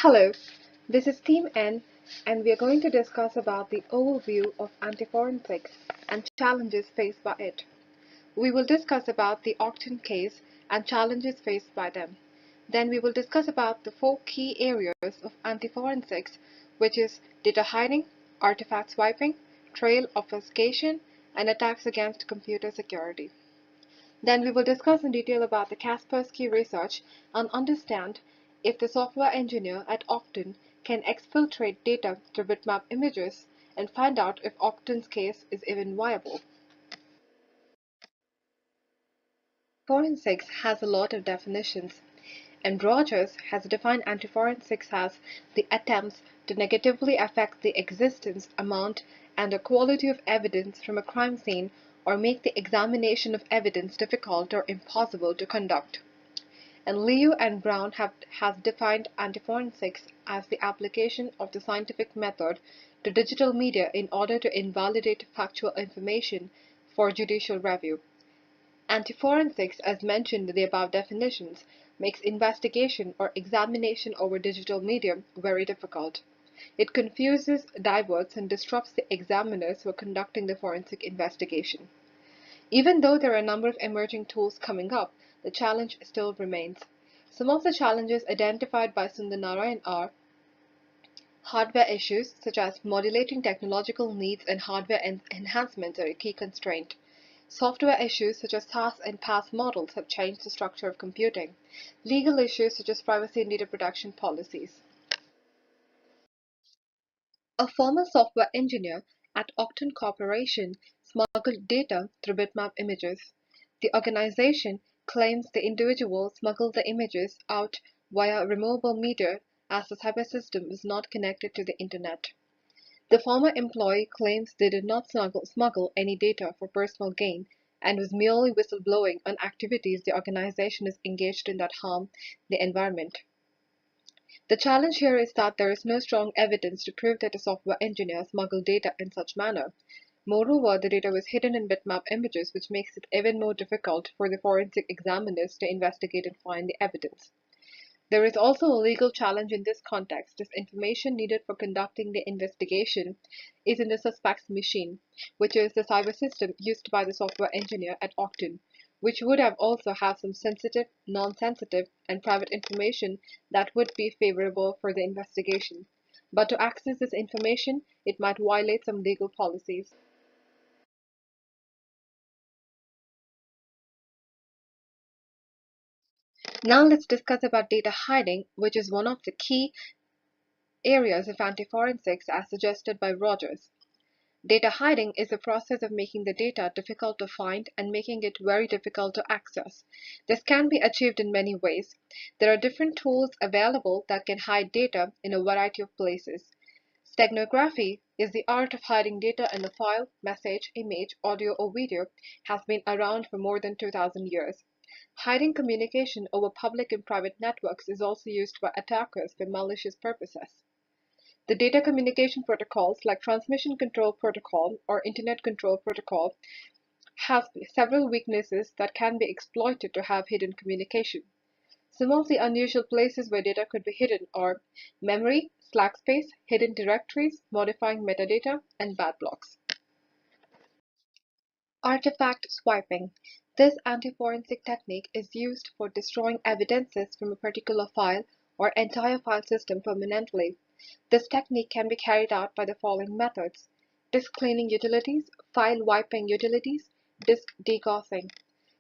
Hello, this is Team N, and we are going to discuss about the overview of anti-forensics and challenges faced by it. We will discuss about the Octon case and challenges faced by them. Then we will discuss about the four key areas of anti-forensics, which is data hiding, artifact swiping, trail obfuscation, and attacks against computer security. Then we will discuss in detail about the Kaspersky research and understand if the software engineer at Octon can exfiltrate data through bitmap images and find out if Octon's case is even viable. Forensics has a lot of definitions, and Rogers has defined anti-forensics as the attempts to negatively affect the existence, amount, and the quality of evidence from a crime scene or make the examination of evidence difficult or impossible to conduct. And Liu and Brown has defined anti-forensics as the application of the scientific method to digital media in order to invalidate factual information for judicial review. Anti-forensics, as mentioned in the above definitions, makes investigation or examination over digital media very difficult. It confuses, diverts, and disrupts the examiners who are conducting the forensic investigation. Even though there are a number of emerging tools coming up, the challenge still remains. Some of the challenges identified by Sundarnarayan are hardware issues, such as modulating technological needs and hardware enhancements are a key constraint. Software issues such as SAS and PAS models have changed the structure of computing. Legal issues such as privacy and data protection policies. A former software engineer at Octon Corporation smuggled data through bitmap images. The organization claims the individual smuggled the images out via removable media as the cyber system was not connected to the internet. The former employee claims they did not smuggle any data for personal gain and was merely whistleblowing on activities the organization is engaged in that harm the environment. The challenge here is that there is no strong evidence to prove that a software engineer smuggled data in such manner. Moreover, the data was hidden in bitmap images, which makes it even more difficult for the forensic examiners to investigate and find the evidence. There is also a legal challenge in this context, as information needed for conducting the investigation is in the suspect's machine, which is the cyber system used by the software engineer at Octon, which would have also have some sensitive, non-sensitive, and private information that would be favorable for the investigation. But to access this information, it might violate some legal policies. Now let's discuss about data hiding, which is one of the key areas of anti-forensics as suggested by Rogers. Data hiding is the process of making the data difficult to find and making it very difficult to access. This can be achieved in many ways. There are different tools available that can hide data in a variety of places. Steganography is the art of hiding data in a file, message, image, audio, or video has been around for more than 2000 years. Hiding communication over public and private networks is also used by attackers for malicious purposes. The data communication protocols like Transmission Control Protocol or Internet Control Protocol have several weaknesses that can be exploited to have hidden communication. Some of the unusual places where data could be hidden are memory, slack space, hidden directories, modifying metadata, and bad blocks. Artifact swiping. This anti-forensic technique is used for destroying evidences from a particular file or entire file system permanently. This technique can be carried out by the following methods: disk cleaning utilities, file wiping utilities, disk degaussing.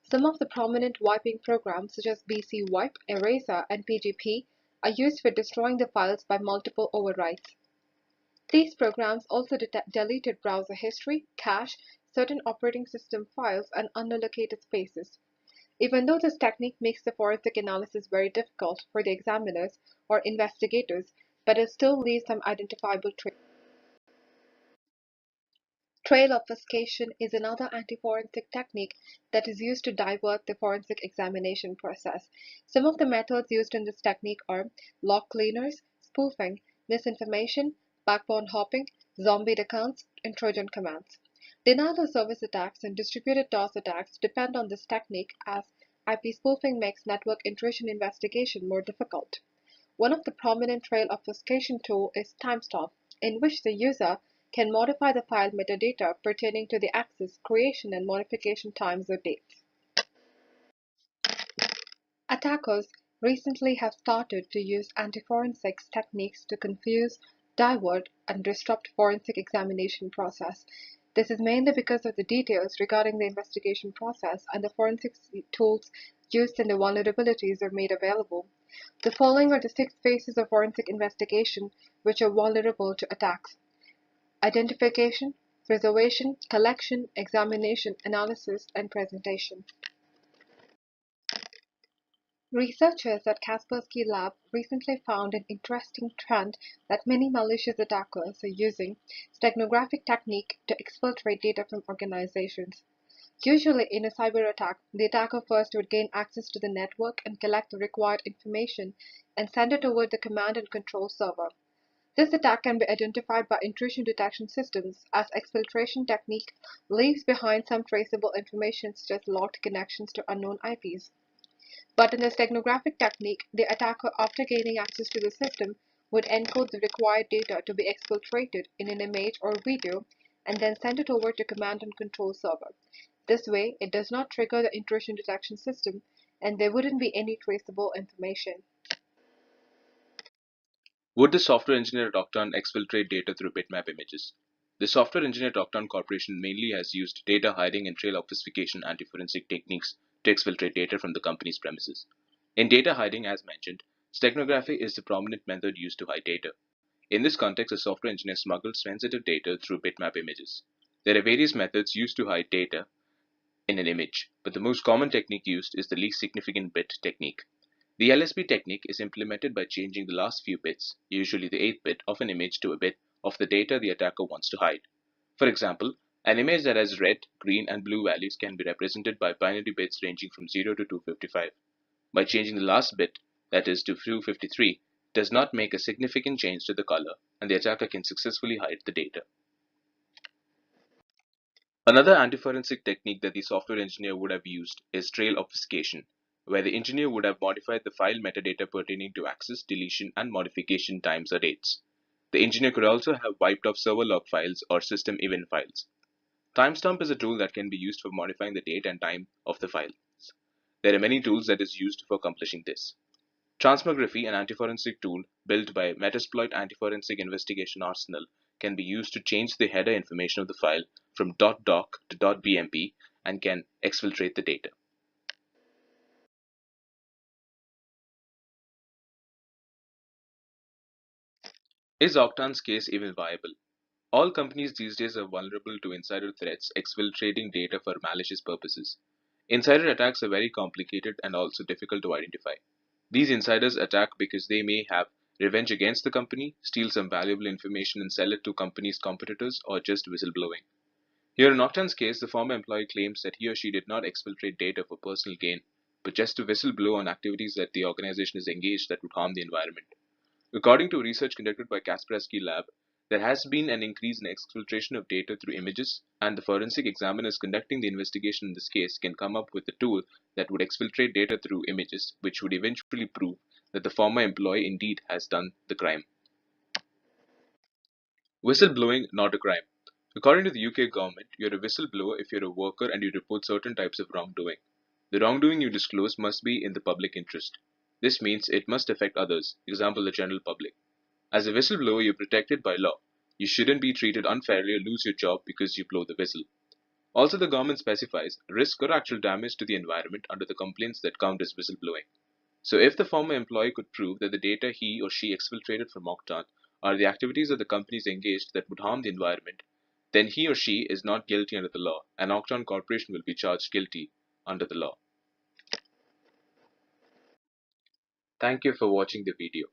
Some of the prominent wiping programs such as BC Wipe, Eraser, and PGP are used for destroying the files by multiple overwrites. These programs also deleted browser history, cache, certain operating system files, and unallocated spaces. Even though this technique makes the forensic analysis very difficult for the examiners or investigators, but it still leaves some identifiable traces. Trail obfuscation is another anti-forensic technique that is used to divert the forensic examination process. Some of the methods used in this technique are log cleaners, spoofing, misinformation, backbone hopping, zombie accounts, and Trojan commands. Denial of service attacks and distributed DOS attacks depend on this technique as IP spoofing makes network intrusion investigation more difficult. One of the prominent trail obfuscation tools is timestamp, in which the user can modify the file metadata pertaining to the access, creation, and modification times or dates. Attackers recently have started to use anti-forensics techniques to confuse, divert, and disrupt forensic examination process. This is mainly because of the details regarding the investigation process and the forensic tools used in the vulnerabilities are made available. The following are the 6 phases of forensic investigation which are vulnerable to attacks: identification, preservation, collection, examination, analysis, and presentation. Researchers at Kaspersky Lab recently found an interesting trend that many malicious attackers are using steganographic technique to exfiltrate data from organizations. Usually in a cyber attack, the attacker first would gain access to the network and collect the required information and send it over the command and control server. This attack can be identified by intrusion detection systems, as exfiltration technique leaves behind some traceable information such as locked connections to unknown IPs. But in the steganographic technique, the attacker, after gaining access to the system, would encode the required data to be exfiltrated in an image or video and then send it over to command and control server. This way, it does not trigger the intrusion detection system, and there wouldn't be any traceable information. Would the software engineer Octane exfiltrate data through bitmap images? The software engineer Octane Corporation mainly has used data hiding and trail obfuscation anti-forensic techniques to exfiltrate data from the company's premises. In data hiding, as mentioned, steganography is the prominent method used to hide data. In this context, a software engineer smuggles sensitive data through bitmap images. There are various methods used to hide data in an image, but the most common technique used is the least significant bit technique. The LSB technique is implemented by changing the last few bits, usually the 8th bit of an image, to a bit of the data the attacker wants to hide. For example, an image that has red, green, and blue values can be represented by binary bits ranging from 0 to 255. By changing the last bit, that is to 253, does not make a significant change to the color, and the attacker can successfully hide the data. Another anti-forensic technique that the software engineer would have used is trail obfuscation, where the engineer would have modified the file metadata pertaining to access, deletion, and modification times or dates. The engineer could also have wiped off server log files or system event files. Timestamp is a tool that can be used for modifying the date and time of the files. There are many tools that is used for accomplishing this. Transmography, an anti-forensic tool built by Metasploit Anti-Forensic Investigation Arsenal, can be used to change the header information of the file from .doc to .bmp and can exfiltrate the data. Is Octane's case even viable? All companies these days are vulnerable to insider threats exfiltrating data for malicious purposes. Insider attacks are very complicated and also difficult to identify. These insiders attack because they may have revenge against the company, steal some valuable information and sell it to company's competitors, or just whistleblowing. Here in Octane's case, the former employee claims that he or she did not exfiltrate data for personal gain, but just to whistleblow on activities that the organization is engaged that would harm the environment. According to research conducted by Kaspersky Lab, there has been an increase in exfiltration of data through images, and the forensic examiners conducting the investigation in this case can come up with a tool that would exfiltrate data through images, which would eventually prove that the former employee indeed has done the crime. Whistleblowing, not a crime. According to the UK government, you're a whistleblower if you're a worker and you report certain types of wrongdoing. The wrongdoing you disclose must be in the public interest. This means it must affect others, example the general public. As a whistleblower, you're protected by law. You shouldn't be treated unfairly or lose your job because you blow the whistle. Also, the government specifies risk or actual damage to the environment under the complaints that count as whistleblowing. So if the former employee could prove that the data he or she exfiltrated from Octane are the activities of the companies engaged that would harm the environment, then he or she is not guilty under the law, and Octane Corporation will be charged guilty under the law. Thank you for watching the video.